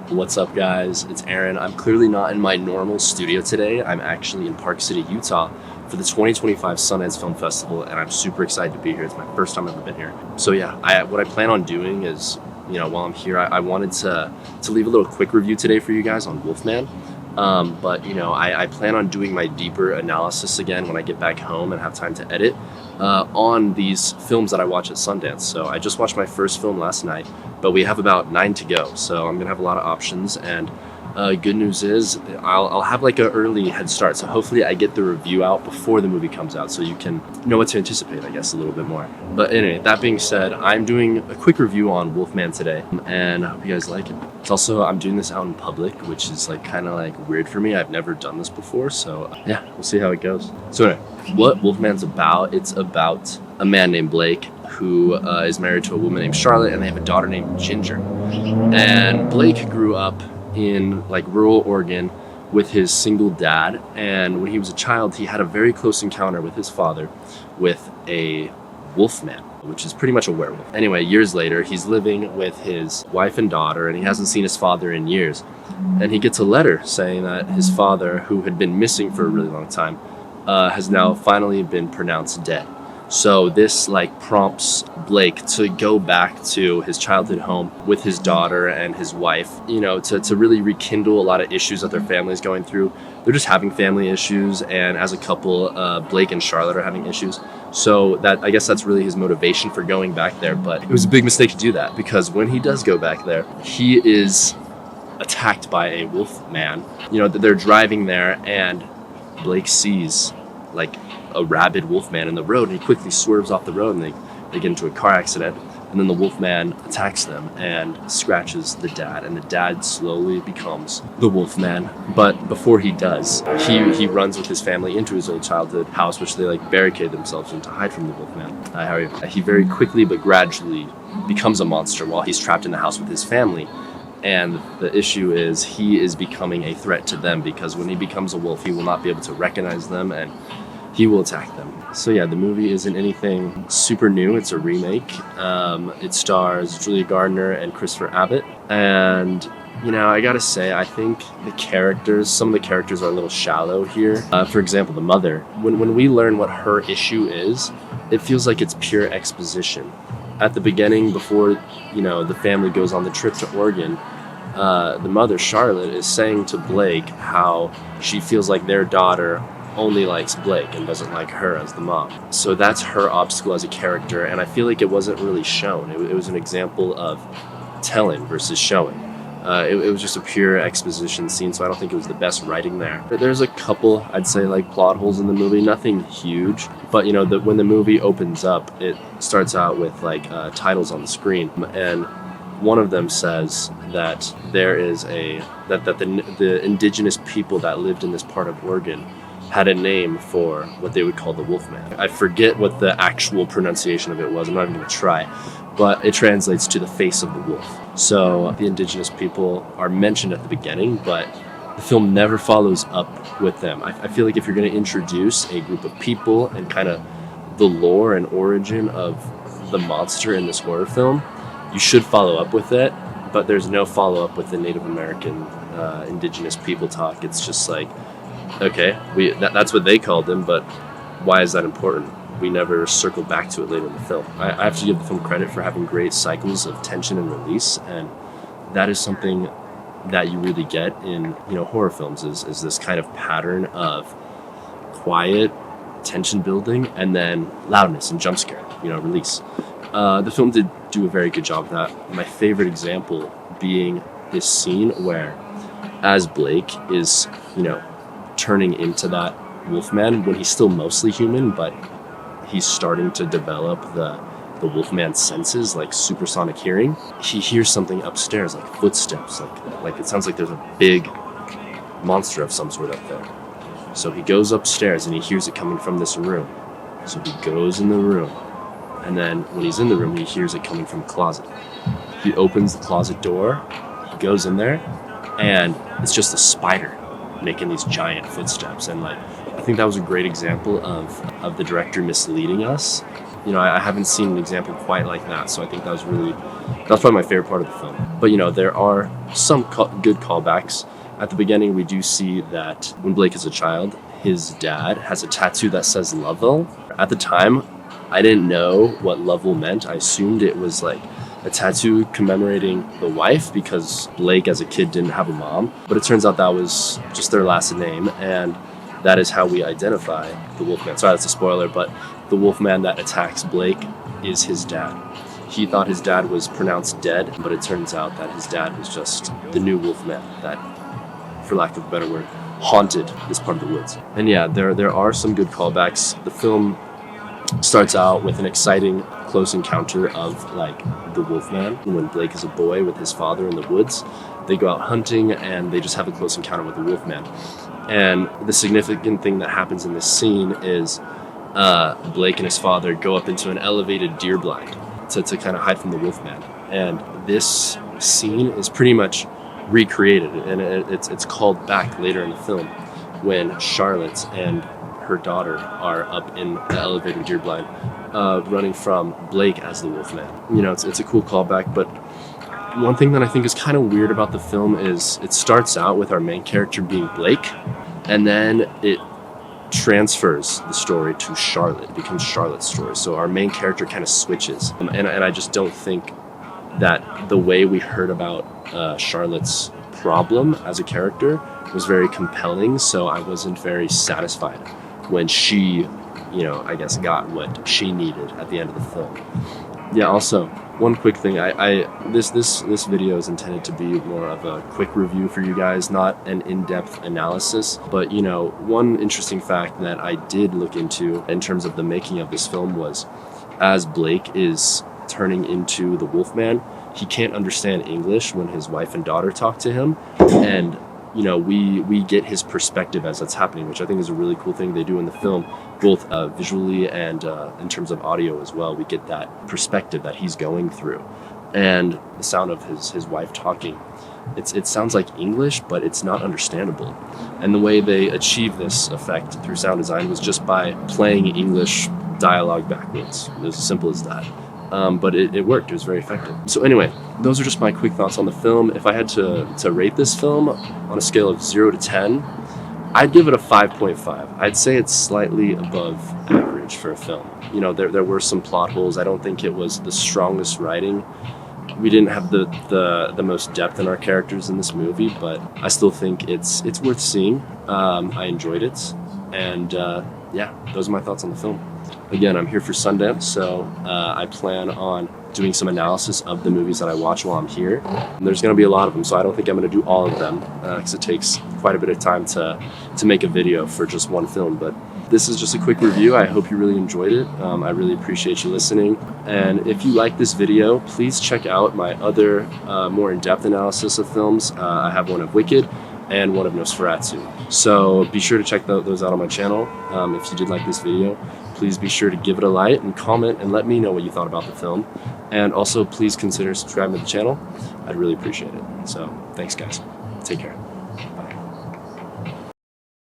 What's up, guys? It's Aaron. I'm clearly not in my normal studio today. I'm actually in Park City, Utah for the 2025 Sundance Film Festival, and I'm super excited to be here. It's my first time I've ever been here. So yeah, what I plan on doing is, while I'm here, I wanted to leave a little quick review today for you guys on Wolfman. But I plan on doing my deeper analysis again when I get back home and have time to edit on these films that I watch at Sundance. So I just watched my first film last night, but we have about 9 to go. So I'm gonna have a lot of options, and good news is I'll have like an early head start. So hopefully I get the review out before the movie comes out, so you can know what to anticipate, I guess, a little bit more. But anyway, that being said, I'm doing a quick review on Wolfman today, and I hope you guys like it. It's also, I'm doing this out in public, which is kind of weird for me. I've never done this before, so yeah, we'll see how it goes. So anyway, what Wolfman's about, it's about a man named Blake who is married to a woman named Charlotte, and they have a daughter named Ginger. And Blake grew up in rural Oregon with his single dad, and when he was a child he had a very close encounter with his father with a wolfman, which is pretty much a werewolf. Anyway, years later he's living with his wife and daughter, and he hasn't seen his father in years, and he gets a letter saying that his father, who had been missing for a really long time, has now finally been pronounced dead. So this prompts Blake to go back to his childhood home with his daughter and his wife, to really rekindle a lot of issues that their family is going through. They're just having family issues, and as a couple, Blake and Charlotte are having issues. So I guess that's really his motivation for going back there. But it was a big mistake to do that, because when he does go back there, he is attacked by a wolf man. They're driving there, and Blake sees a rabid wolfman in the road, and he quickly swerves off the road, and they get into a car accident, and then the wolfman attacks them and scratches the dad, and the dad slowly becomes the wolfman. But before he does, he runs with his family into his old childhood house, which they barricade themselves in to hide from the wolfman. How are you? He very quickly but gradually becomes a monster while he's trapped in the house with his family. And the issue is he is becoming a threat to them, because when he becomes a wolf, he will not be able to recognize them, and he will attack them. So yeah, the movie isn't anything super new. It's a remake. It stars Julia Gardner and Christopher Abbott. And, I gotta say, I think some of the characters are a little shallow here. For example, the mother. When we learn what her issue is, it feels like it's pure exposition. At the beginning, before, the family goes on the trip to Oregon, the mother, Charlotte, is saying to Blake how she feels like their daughter only likes Blake and doesn't like her as the mom. So that's her obstacle as a character, and I feel like it wasn't really shown. It was an example of telling versus showing. It was just a pure exposition scene, so I don't think it was the best writing there. But there's a couple, I'd say, plot holes in the movie, nothing huge. But, when the movie opens up, it starts out with, titles on the screen, and one of them says that there is the indigenous people that lived in this part of Oregon had a name for what they would call the wolfman. I forget what the actual pronunciation of it was. I'm not even going to try. But it translates to the face of the wolf. So the indigenous people are mentioned at the beginning, but the film never follows up with them. I feel like if you're going to introduce a group of people and kind of the lore and origin of the monster in this horror film, you should follow up with it. But there's no follow-up with the Native American indigenous people talk. It's just okay, that's what they called them, but why is that important? We never circle back to it later in the film. I have to give the film credit for having great cycles of tension and release, and that is something that you really get in horror films is this kind of pattern of quiet tension building and then loudness and jump scare, release. The film did do a very good job of that. My favorite example being this scene where, as Blake is turning into that wolfman when he's still mostly human, but he's starting to develop the wolfman's senses, supersonic hearing. He hears something upstairs, footsteps, it sounds like there's a big monster of some sort up there. So he goes upstairs and he hears it coming from this room. So he goes in the room, and then when he's in the room, he hears it coming from a closet. He opens the closet door, he goes in there, and it's just a spider making these giant footsteps. And I think that was a great example of the director misleading us You know, I haven't seen an example quite like that, so I think that's probably my favorite part of the film. But you know, there are some good callbacks. At the beginning, we do see that when Blake is a child, his dad has a tattoo that says Lovell. At the time, I didn't know what Lovell meant. I assumed it was like a tattoo commemorating the wife because Blake as a kid didn't have a mom. But it turns out that was just their last name, and that is how we identify the Wolfman. Sorry, that's a spoiler, but the Wolfman that attacks Blake is his dad. He thought his dad was pronounced dead, but it turns out that his dad was just the new Wolfman that, for lack of a better word, haunted this part of the woods. And yeah, there are some good callbacks. The film starts out with an exciting close encounter of like the Wolfman. When Blake is a boy with his father in the woods, they go out hunting and they just have a close encounter with the Wolfman. And the significant thing that happens in this scene is Blake and his father go up into an elevated deer blind to kind of hide from the Wolfman. And this scene is pretty much recreated, and it's called back later in the film when Charlotte and her daughter are up in the elevated deer blind running from Blake as the Wolfman. You know, it's a cool callback, but one thing that I think is kind of weird about the film is it starts out with our main character being Blake, and then it transfers the story to Charlotte. It becomes Charlotte's story. So our main character kind of switches. And I just don't think that the way we heard about Charlotte's problem as a character was very compelling. So I wasn't very satisfied when she, you know, I guess got what she needed at the end of the film. Yeah, also, one quick thing, this video is intended to be more of a quick review for you guys, not an in-depth analysis. But you know, one interesting fact that I did look into in terms of the making of this film was, as Blake is turning into the Wolfman, he can't understand English when his wife and daughter talk to him, and you know, we get his perspective as that's happening, which I think is a really cool thing they do in the film, both visually and in terms of audio as well. We get that perspective that he's going through, and the sound of his wife talking. It sounds like English, but it's not understandable. And the way they achieve this effect through sound design was just by playing English dialogue backwards. It was as simple as that. But it worked. It was very effective. So anyway, those are just my quick thoughts on the film. If I had to rate this film on a scale of 0 to 10, I'd give it a 5.5. I'd say it's slightly above average for a film. You know, there were some plot holes. I don't think it was the strongest writing. We didn't have the most depth in our characters in this movie, but I still think it's worth seeing. I enjoyed it, and yeah, those are my thoughts on the film. Again, I'm here for Sundance, so I plan on doing some analysis of the movies that I watch while I'm here. And there's going to be a lot of them, so I don't think I'm going to do all of them because it takes quite a bit of time to make a video for just one film. But this is just a quick review. I hope you really enjoyed it. I really appreciate you listening. And if you like this video, please check out my other more in-depth analysis of films. I have one of Wicked and one of Nosferatu. So be sure to check those out on my channel. If you did like this video, please be sure to give it a like and comment and let me know what you thought about the film. And also please consider subscribing to the channel. I'd really appreciate it. So thanks guys. Take care.